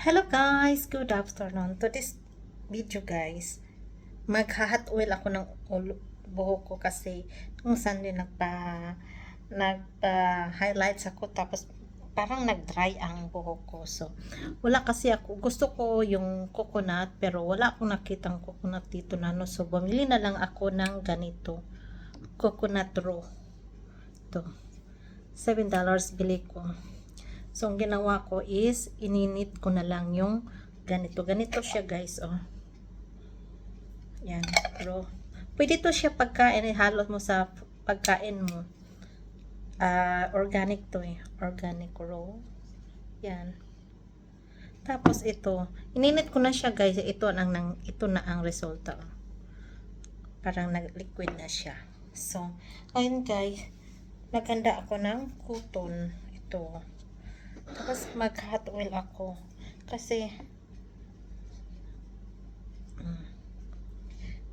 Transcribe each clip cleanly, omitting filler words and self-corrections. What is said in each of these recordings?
Hello guys, good afternoon. To this video guys, magha-hot oil ako ng buhok ko kasi nung Sunday nagpa-highlights ako tapos parang nag-dry ang buhok ko. So, wala kasi ako. Gusto ko yung coconut pero wala akong nakitang coconut dito na no. So, bumili na lang ako ng ganito. Coconut raw. Ito. $7 bili ko. So, ang ginawa ko is, ininit ko na lang yung ganito. Ganito siya, guys, oh. Yan, raw. Pwede to siya pagkain, ihalo mo sa pagkain mo. Organic to eh. Organic raw. Yan. Tapos ito, ininit ko na siya, guys. Ito na ang resulta. Oh. Parang nag-liquid na siya. So, ayun, guys. Naganda ako ng cotton. Ito. Tapos mag-hot oil ako kasi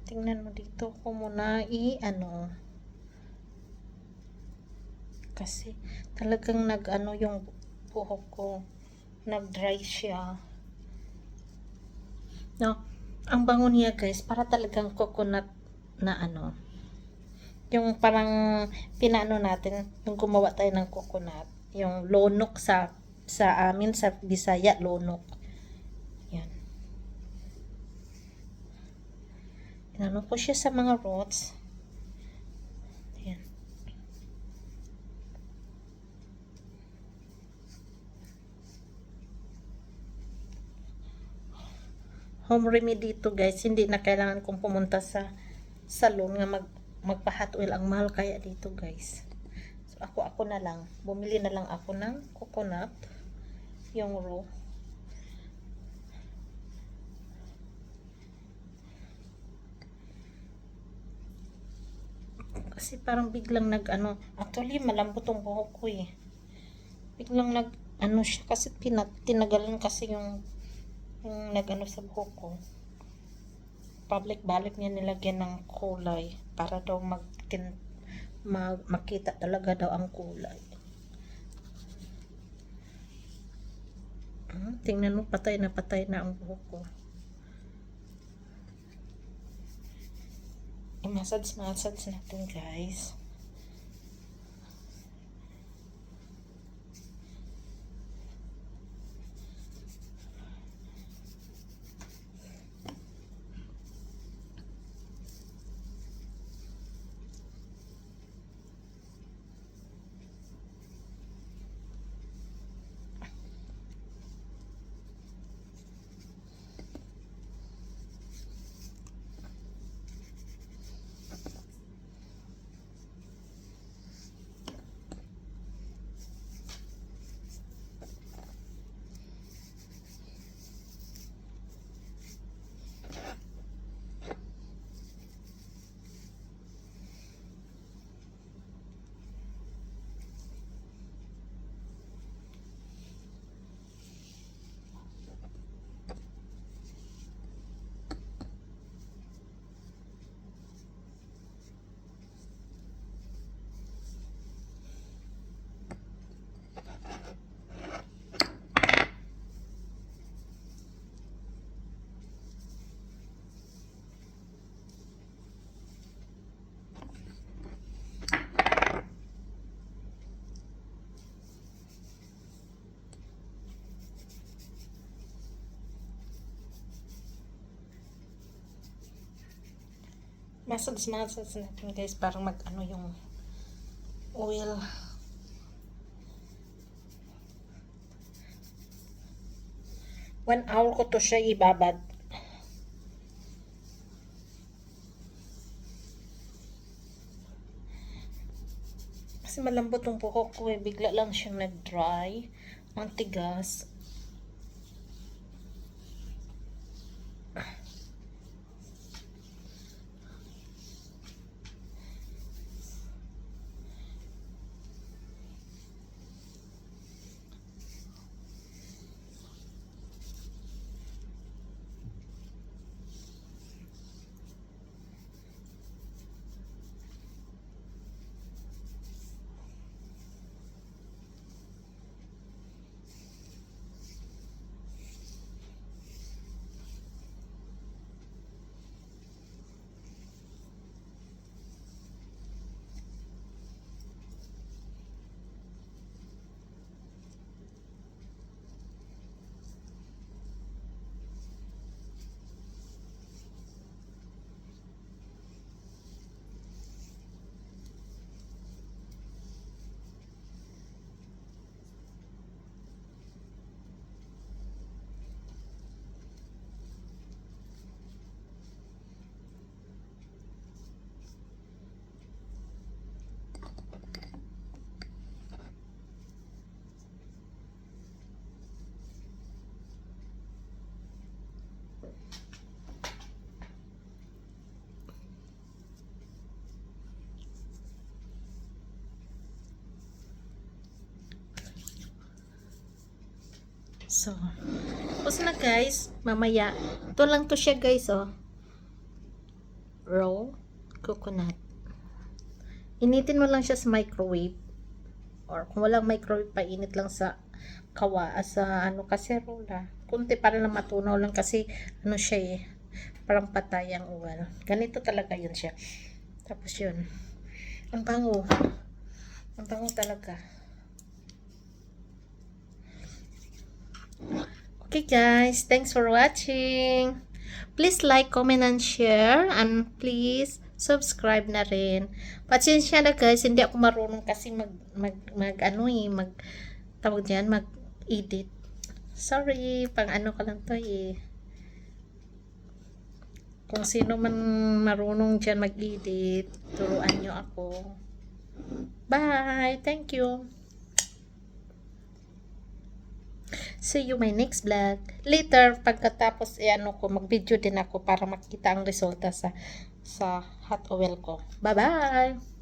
tingnan mo dito ko muna kasi talagang yung buhok ko nag-dry siya no. Ang bango niya guys, para talagang coconut na yung parang pinano natin yung gumawa tayo ng coconut, yung lonok sa amin sa Bisaya, lonok. Yan. Inano ko siya sa mga roots. Yan. Home remedy dito guys, hindi na kailangan kong pumunta sa salon nga magpa-hot oil, ang mahal kaya dito guys. So ako na lang, bumili na lang ako ng coconut, yung raw. Kasi parang biglang actually malambot tong buhok ko eh. Biglang siya kasi tinagalan kasi yung sa buhok ko. Balik niya nilagyan ng kulay para daw makita talaga daw ang kulay. Tingnan mo, patay na ang buhok ko. I-massage natin guys. Massage natin guys, parang yung oil. One hour ko to siya ibabad. Kasi malambot yung buhok ko eh. Bigla lang siyang nag-dry. Ang tigas. So, tapos na guys, mamaya. Ito lang to siya guys, oh. Raw coconut. Initin mo lang siya sa microwave. Or kung walang microwave, painit lang sa sa kaserola. Kunti para lang matunaw lang kasi siya eh. Parang patay ang uwal. Ganito talaga yun siya. Tapos yun. Ang bango. Ang bango talaga. Okay guys, thanks for watching. Please like, comment, and share. And please subscribe na rin. Pasensya na guys, hindi ako marunong kasi mag-edit. Sorry, pang ko lang to eh. Kung sino man marunong dyan mag-edit, turuan nyo ako. Bye! Thank you! See you my next vlog. Later, pagkatapos mag-video din ako para makita ang resulta sa hot oil ko. Bye-bye!